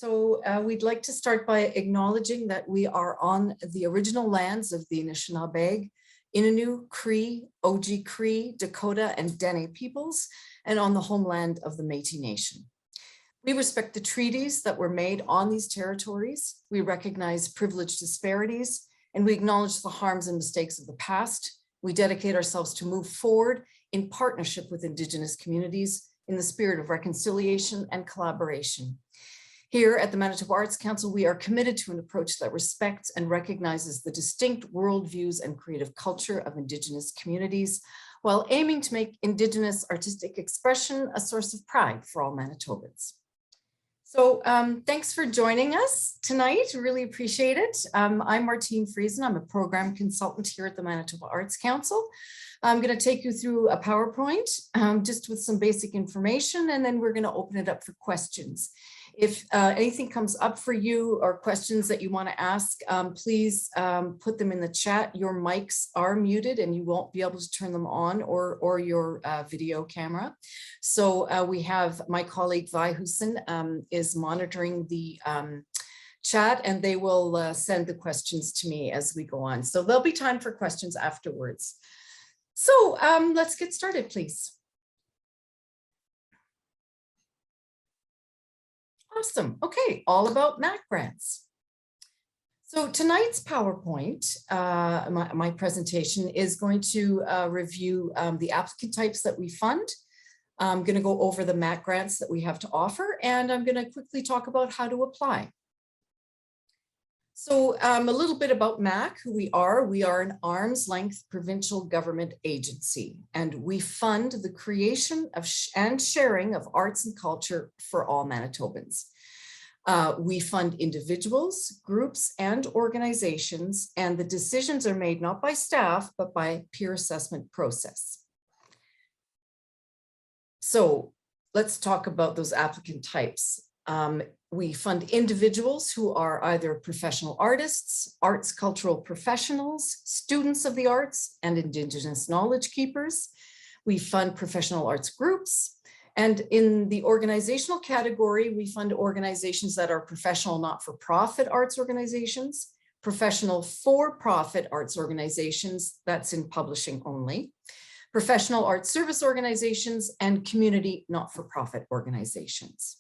We'd like to start by acknowledging that we are on the original lands of the Anishinaabe, Innu, Cree, Oji-Cree, Dakota, and Dene peoples, and on the homeland of the Métis Nation. We respect the treaties that were made on these territories. We recognize privilege disparities, and we acknowledge the harms and mistakes of the past. We dedicate ourselves to move forward in partnership with Indigenous communities in the spirit of reconciliation and collaboration. Here at the Manitoba Arts Council, we are committed to an approach that respects and recognizes the distinct worldviews and creative culture of Indigenous communities, while aiming to make Indigenous artistic expression a source of pride for all Manitobans. Thanks for joining us tonight. Really appreciate it. I'm Martine Friesen. I'm a program consultant here at the Manitoba Arts Council. I'm going to take you through a PowerPoint just with some basic information, and then we're going to open it up for questions. If anything comes up for you or questions that you want to ask, please put them in the chat. Your mics are muted and you won't be able to turn them on, or your video camera. So we have my colleague Vi Hussen is monitoring the chat, and they will send the questions to me as we go on. So there'll be time for questions afterwards. So let's get started, please. Awesome. Okay, all about MAC grants. So tonight's PowerPoint, my presentation is going to review the applicant types that we fund. I'm going to go over the MAC grants that we have to offer, and I'm going to quickly talk about how to apply. So a little bit about MAC, who we are. We are an arm's length provincial government agency, and we fund the creation of and sharing of arts and culture for all Manitobans. We fund individuals, groups, and organizations, and the decisions are made not by staff, but by peer assessment process. So let's talk about those applicant types. We fund individuals who are either professional artists, arts cultural professionals, students of the arts, and Indigenous knowledge keepers. We fund professional arts groups. And in the organizational category, we fund organizations that are professional not-for-profit arts organizations, professional for-profit arts organizations, that's in publishing only, professional arts service organizations, and community not-for-profit organizations.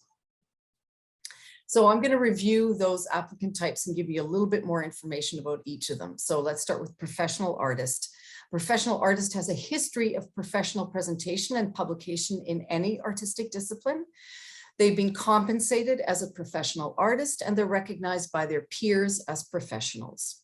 So I'm going to review those applicant types and give you a little bit more information about each of them. So let's start with professional artist. Professional artist has a history of professional presentation and publication in any artistic discipline. They've been compensated as a professional artist, and they're recognized by their peers as professionals.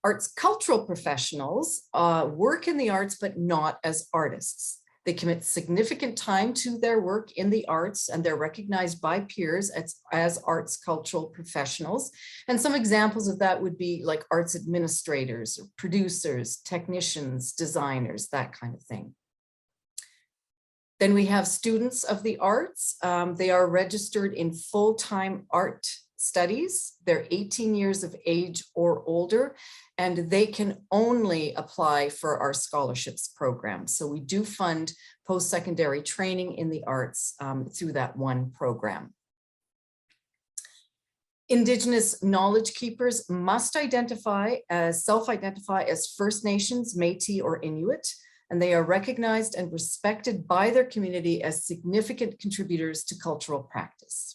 Arts cultural professionals work in the arts, but not as artists. They commit significant time to their work in the arts, and they're recognized by peers as arts cultural professionals. And some examples of that would be like arts administrators, or producers, technicians, designers, that kind of thing. Then we have students of the arts. They are registered in full-time art studies. They're 18 years of age or older, and they can only apply for our scholarships program. So we do fund post-secondary training in the arts through that one program. Indigenous knowledge keepers must self-identify as First Nations, Métis, or Inuit, and they are recognized and respected by their community as significant contributors to cultural practice.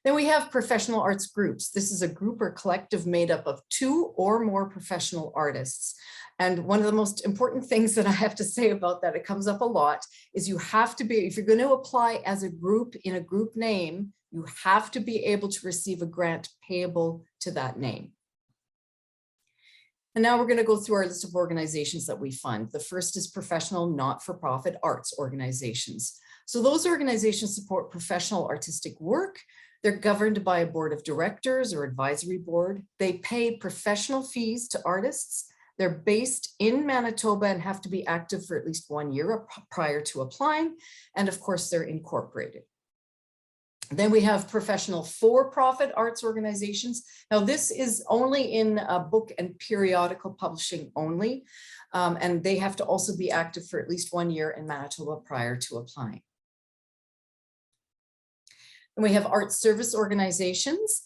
Then we have professional arts groups. This is a group or collective made up of 2 or more professional artists. And one of the most important things that I have to say about that, it comes up a lot, is you have to be, if you're going to apply as a group in a group name, you have to be able to receive a grant payable to that name. And now we're going to go through our list of organizations that we fund. The first is professional not-for-profit arts organizations. So those organizations support professional artistic work. They're governed by a board of directors or advisory board. They pay professional fees to artists. They're based in Manitoba and have to be active for at least 1 year prior to applying. And of course, they're incorporated. Then we have professional for-profit arts organizations. Now, this is only in book and periodical publishing only, and they have to also be active for at least 1 year in Manitoba prior to applying. And we have art service organizations.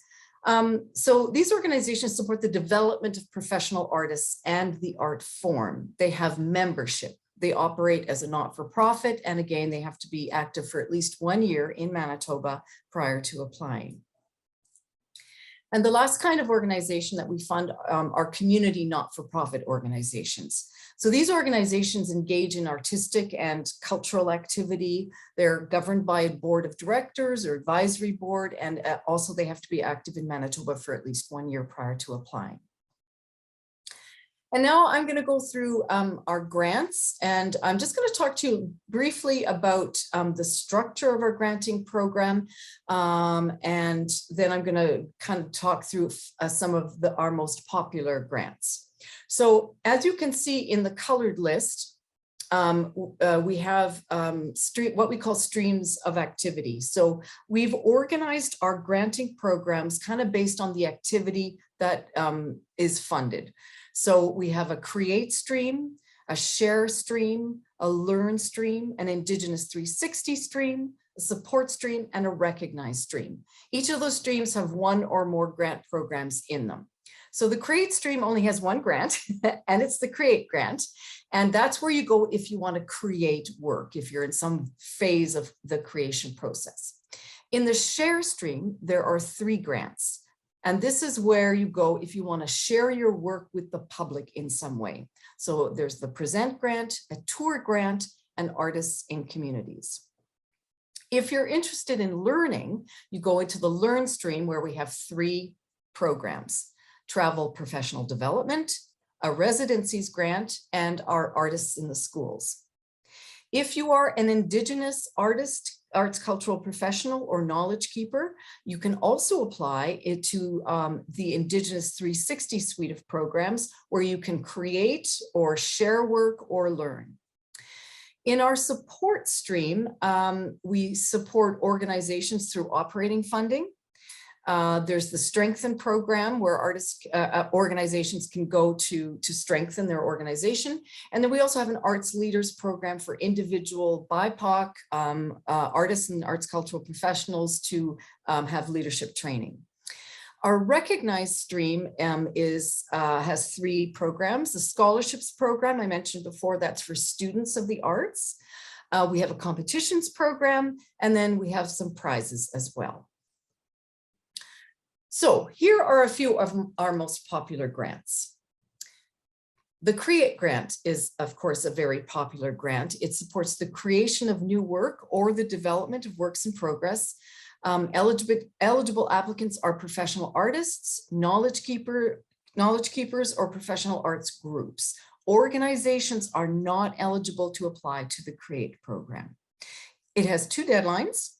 So these organizations support the development of professional artists and the art form. They have membership. They operate as a not-for-profit, and again, they have to be active for at least 1 year in Manitoba prior to applying. And the last kind of organization that we fund are community not-for-profit organizations. So these organizations engage in artistic and cultural activity. They're governed by a board of directors or advisory board, and also they have to be active in Manitoba for at least 1 year prior to applying. And now I'm going to go through our grants, and I'm just going to talk to you briefly about the structure of our granting program, and then I'm going to kind of talk through some of our most popular grants. So as you can see in the colored list, we have what we call streams of activity. So we've organized our granting programs kind of based on the activity that is funded. So we have a create stream, a share stream, a learn stream, an Indigenous 360 stream, a support stream, and a recognize stream. Each of those streams have one or more grant programs in them. So the create stream only has one grant, and it's the create grant. And that's where you go if you want to create work, if you're in some phase of the creation process. In the share stream, there are 3 grants. And this is where you go if you want to share your work with the public in some way. So there's the present grant, a tour grant, and artists in communities. If you're interested in learning, you go into the learn stream where we have 3 programs: travel professional development, a residencies grant, and our artists in the schools. If you are an Indigenous artist, arts cultural professional, or knowledge keeper, you can also apply it to the Indigenous 360 suite of programs where you can create or share work or learn. In our support stream, we support organizations through operating funding. There's the Strengthen program where artists, organizations can go to strengthen their organization. And then we also have an Arts Leaders program for individual BIPOC artists and arts cultural professionals to have leadership training. Our recognized stream has 3 programs. The scholarships program I mentioned before, that's for students of the arts. We have a competitions program, and then we have some prizes as well. So here are a few of our most popular grants. The CREATE grant is, of course, a very popular grant. It supports the creation of new work or the development of works in progress. Eligible applicants are professional artists, knowledge keepers, or professional arts groups. Organizations are not eligible to apply to the CREATE program. It has 2 deadlines.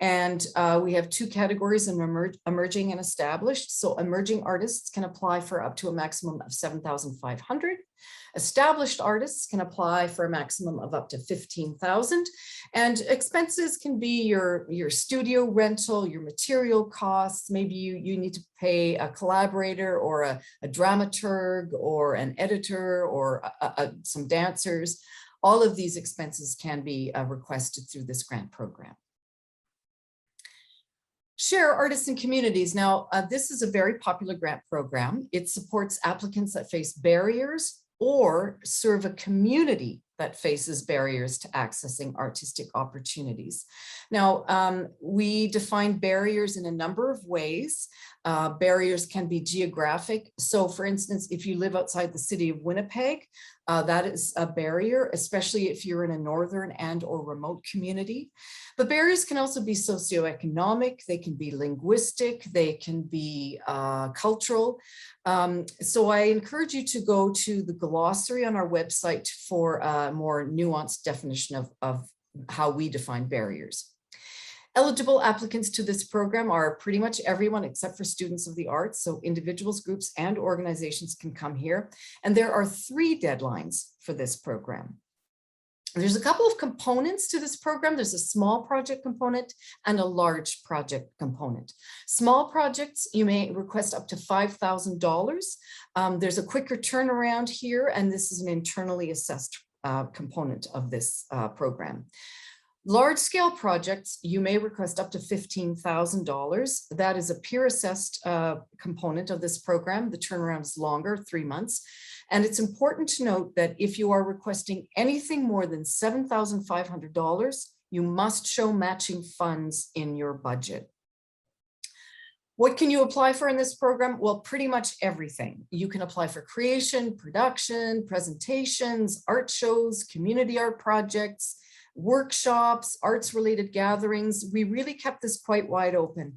And we have 2 categories in emerging and established. So emerging artists can apply for up to a maximum of $7,500. Established artists can apply for a maximum of up to $15,000. And expenses can be your studio rental, your material costs. Maybe you need to pay a collaborator or a dramaturg or an editor or some dancers. All of these expenses can be requested through this grant program. Share Artists and Communities. Now, this is a very popular grant program. It supports applicants that face barriers or serve a community that faces barriers to accessing artistic opportunities. Now, we define barriers in a number of ways. Barriers can be geographic. So for instance, if you live outside the city of Winnipeg, that is a barrier, especially if you're in a northern and or remote community. But barriers can also be socioeconomic, they can be linguistic, they can be cultural. So I encourage you to go to the glossary on our website for a more nuanced definition of how we define barriers. Eligible applicants to this program are pretty much everyone except for students of the arts. So individuals, groups, and organizations can come here. And there are 3 deadlines for this program. There's a couple of components to this program. There's a small project component and a large project component. Small projects, you may request up to $5,000. There's a quicker turnaround here, and this is an internally assessed component of this program. Large-scale projects, you may request up to $15,000. That is a peer-assessed component of this program. The turnaround is longer, 3 months. And it's important to note that if you are requesting anything more than $7,500, you must show matching funds in your budget. What can you apply for in this program? Well, pretty much everything. You can apply for creation, production, presentations, art shows, community art projects, workshops, arts-related gatherings. We really kept this quite wide open.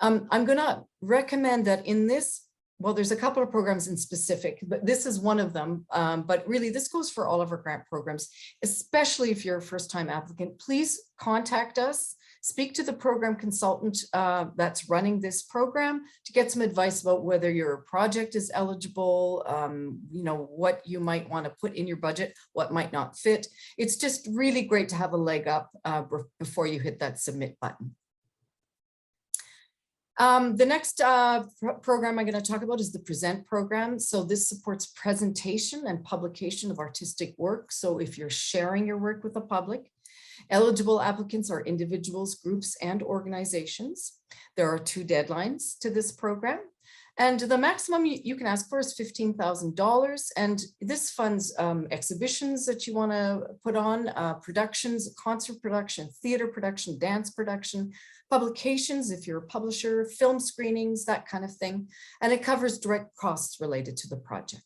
I'm going to recommend that in this, well, there's a couple of programs in specific, but this is one of them. But really, this goes for all of our grant programs, especially if you're a first-time applicant. Please contact us. Speak to the program consultant that's running this program to get some advice about whether your project is eligible, you know, what you might want to put in your budget, what might not fit. It's just really great to have a leg up before you hit that submit button. The next program I'm going to talk about is the Present program. So this supports presentation and publication of artistic work. So if you're sharing your work with the public, eligible applicants are individuals, groups, and organizations. There are 2 deadlines to this program. And the maximum you can ask for is $15,000. And this funds exhibitions that you want to put on, productions, concert production, theater production, dance production, publications if you're a publisher, film screenings, that kind of thing. And it covers direct costs related to the project.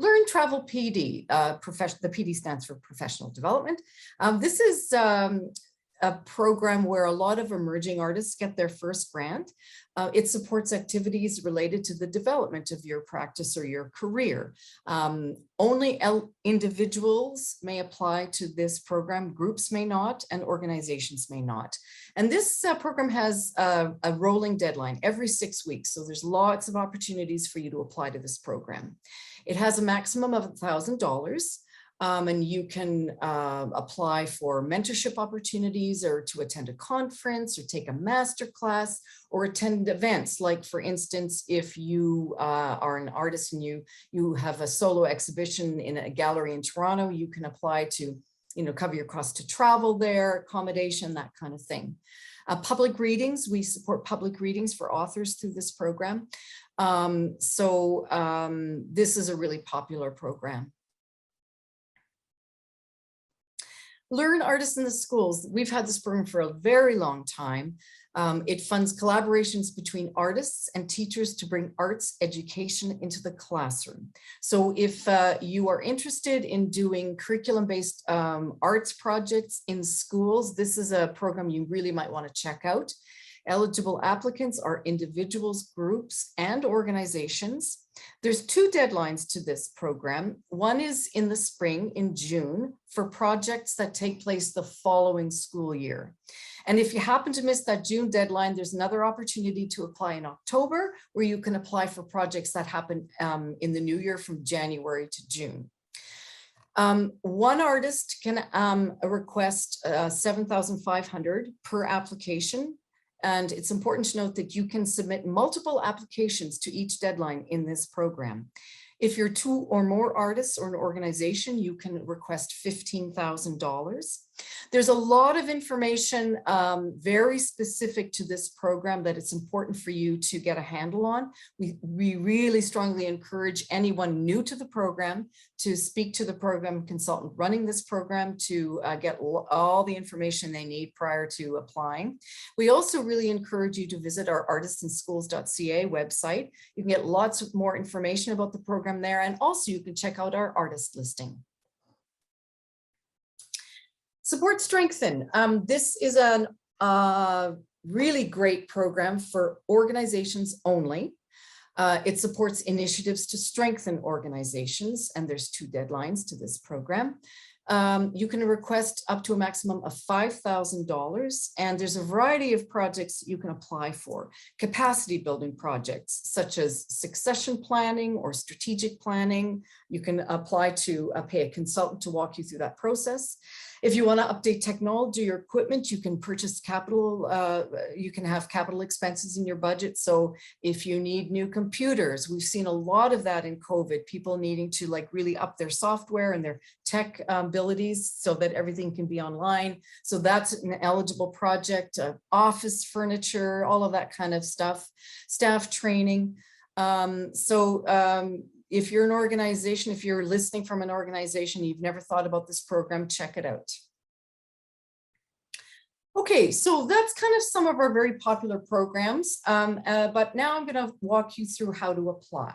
Learn Travel PD, the PD stands for Professional Development. This is a program where a lot of emerging artists get their first grant. It supports activities related to the development of your practice or your career. Only individuals may apply to this program, groups may not, and organizations may not. And this program has a rolling deadline every 6 weeks. So there's lots of opportunities for you to apply to this program. It has a maximum of $1,000. And you can apply for mentorship opportunities or to attend a conference or take a master class or attend events. Like, for instance, if you are an artist and you have a solo exhibition in a gallery in Toronto, you can apply to, you know, cover your costs to travel there, accommodation, that kind of thing. Public readings, we support public readings for authors through this program. This is a really popular program. Learn Artists in the Schools. We've had this program for a very long time. It funds collaborations between artists and teachers to bring arts education into the classroom. So if you are interested in doing curriculum-based arts projects in schools, this is a program you really might want to check out. Eligible applicants are individuals, groups, and organizations. There's 2 deadlines to this program. One is in the spring, in June, for projects that take place the following school year. And if you happen to miss that June deadline, there's another opportunity to apply in October, where you can apply for projects that happen in the new year from January to June. One artist can request $7,500 per application. And it's important to note that you can submit multiple applications to each deadline in this program. If you're 2 or more artists or an organization, you can request $15,000. There's a lot of information very specific to this program that it's important for you to get a handle on. We really strongly encourage anyone new to the program to speak to the program consultant running this program to get all the information they need prior to applying. We also really encourage you to visit our artistinschools.ca website. You can get lots of more information about the program there, and also you can check out our artist listing. Support Strengthen. This is a really great program for organizations only. It supports initiatives to strengthen organizations, and there's 2 deadlines to this program. You can request up to a maximum of $5,000, and there's a variety of projects you can apply for. Capacity building projects such as succession planning or strategic planning. You can apply to pay a consultant to walk you through that process. If you want to update technology or equipment, you can purchase capital, you can have capital expenses in your budget. So if you need new computers, we've seen a lot of that in COVID, people needing to like really up their software and their tech abilities so that everything can be online. So that's an eligible project, office furniture, all of that kind of stuff, staff training. If you're an organization, if you're listening from an organization, you've never thought about this program, check it out. Okay, so that's kind of some of our very popular programs, but now I'm going to walk you through how to apply.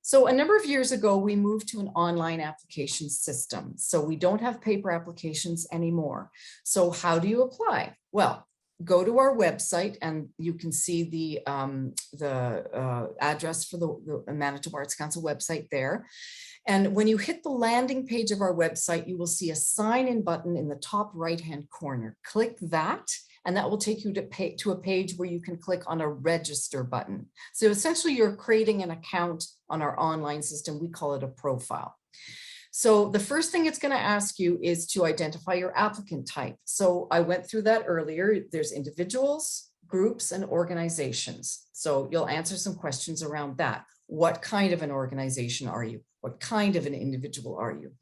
So a number of years ago, we moved to an online application system. So we don't have paper applications anymore. So how do you apply? Well, go to our website and you can see the address for the Manitoba Arts Council website there. And when you hit the landing page of our website, you will see a sign-in button in the top right-hand corner. Click that, and that will take you to a page where you can click on a register button. So essentially, you're creating an account on our online system. We call it a profile. So the first thing it's going to ask you is to identify your applicant type. So I went through that earlier. There's individuals, groups, and organizations. So you'll answer some questions around that. What kind of an organization are you? What kind of an individual are you?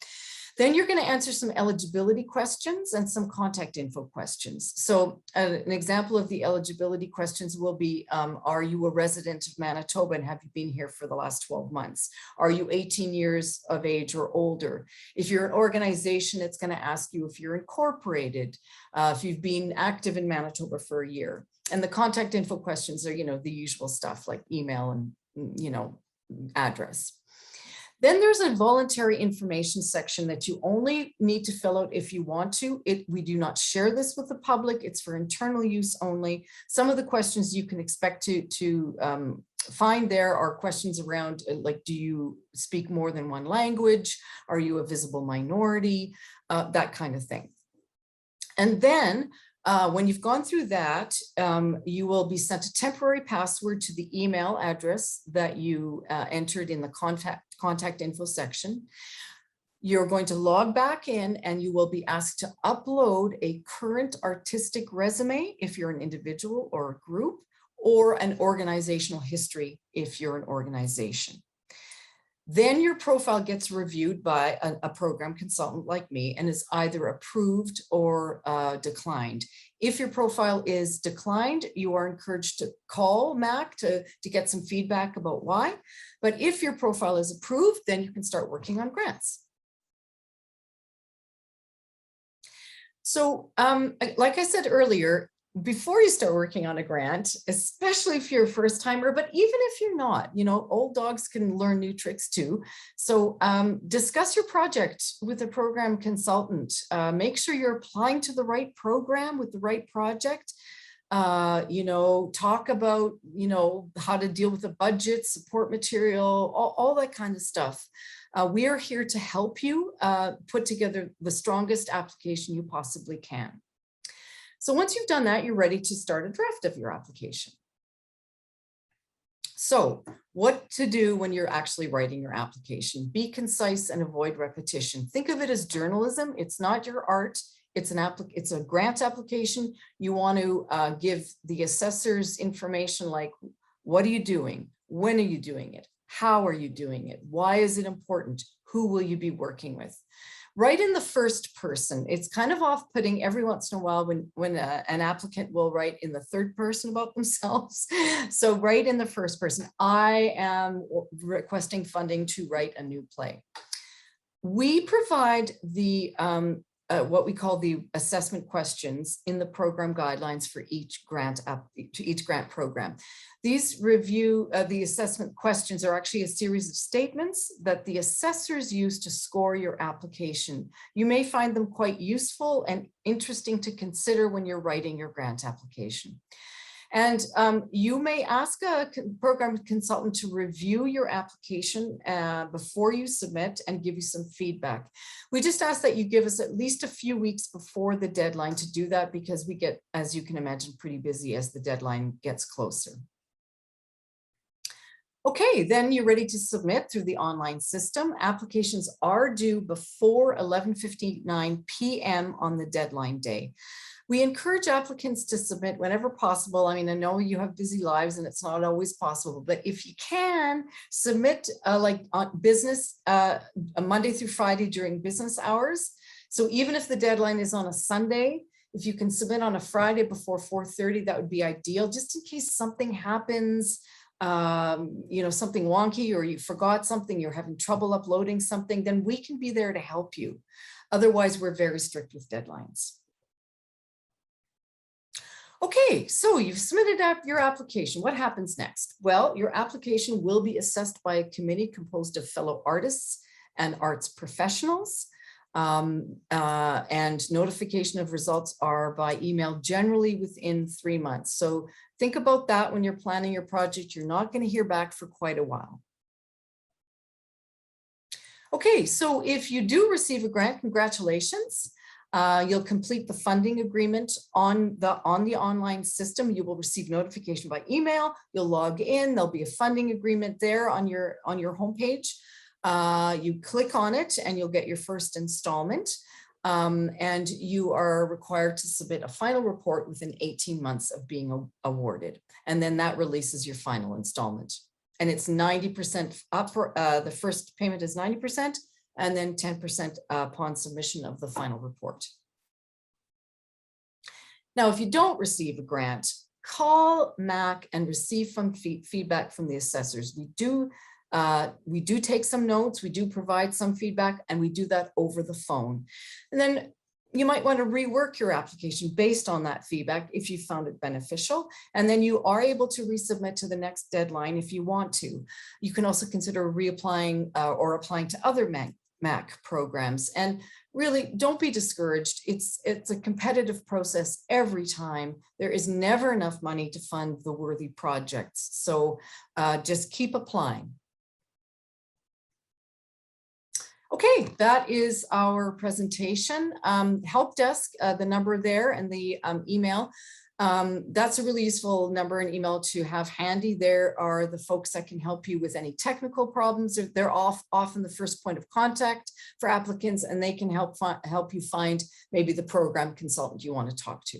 Then you're going to answer some eligibility questions and some contact info questions. So an example of the eligibility questions will be, are you a resident of Manitoba and have you been here for the last 12 months? Are you 18 years of age or older? If you're an organization, it's going to ask you if you're incorporated, if you've been active in Manitoba for a year. And the contact info questions are, the usual stuff like email and, address. Then there's a voluntary information section that you only need to fill out if you want to. We do not share this with the public. It's for internal use only. Some of the questions you can expect to find there are questions around like, do you speak more than one language? Are you a visible minority? That kind of thing. And then when you've gone through that, you will be sent a temporary password to the email address that you entered in the contact info section. You're going to log back in and you will be asked to upload a current artistic resume if you're an individual or a group, or an organizational history if you're an organization. Then your profile gets reviewed by a program consultant like me and is either approved or declined. If your profile is declined, you are encouraged to call MAC to get some feedback about why. But if your profile is approved, then you can start working on grants. So like I said earlier, before you start working on a grant, especially if you're a first timer, but even if you're not, old dogs can learn new tricks too. So discuss your project with a program consultant. Make sure you're applying to the right program with the right project. Talk about, how to deal with the budget, support material, all that kind of stuff. We are here to help you put together the strongest application you possibly can. So once you've done that, you're ready to start a draft of your application. So what to do when you're actually writing your application? Be concise and avoid repetition. Think of it as journalism. It's not your art. It's a grant application. You want to give the assessors information like, what are you doing? When are you doing it? How are you doing it? Why is it important? Who will you be working with? Write in the first person. It's kind of off-putting every once in a while when an applicant will write in the third person about themselves. So write in the first person. I am requesting funding to write a new play. We provide the what we call the assessment questions in the program guidelines for each grant program. These the assessment questions are actually a series of statements that the assessors use to score your application. You may find them quite useful and interesting to consider when you're writing your grant application. And you may ask a program consultant to review your application before you submit and give you some feedback. We just ask that you give us at least a few weeks before the deadline to do that, because we get, as you can imagine, pretty busy as the deadline gets closer. Okay, then you're ready to submit through the online system. Applications are due before 11:59 p.m. on the deadline day. We encourage applicants to submit whenever possible. I mean, I know you have busy lives and it's not always possible, but if you can, submit like on business, Monday through Friday during business hours. So even if the deadline is on a Sunday, if you can submit on a Friday before 4:30, that would be ideal, just in case something happens, you know, something wonky, or you forgot something, you're having trouble uploading something, then we can be there to help you. Otherwise, we're very strict with deadlines. Okay, so you've submitted your application. What happens next? Well, your application will be assessed by a committee composed of fellow artists and arts professionals. And notification of results are by email, generally within 3 months. So think about that when you're planning your project. You're not going to hear back for quite a while. Okay, so if you do receive a grant, congratulations. You'll complete the funding agreement on the online system. You will receive notification by email. You'll log in. There'll be a funding agreement there on your homepage. You click on it and you'll get your first installment. And you are required to submit a final report within 18 months of being awarded. And then that releases your final installment. And it's 90% up for the first payment is 90%, and then 10% upon submission of the final report. Now, if you don't receive a grant, call MAC and receive feedback from the assessors. We do take some notes, we do provide some feedback, and we do that over the phone. And then you might want to rework your application based on that feedback if you found it beneficial. And then you are able to resubmit to the next deadline if you want to. You can also consider reapplying or applying to other MAC programs. And really, don't be discouraged. It's a competitive process every time. There is never enough money to fund the worthy projects. So just keep applying. Okay, that is our presentation. Help desk, the number there and the email. That's a really useful number and email to have handy. There are the folks that can help you with any technical problems. They're often the first point of contact for applicants, and they can help you find maybe the program consultant you want to talk to.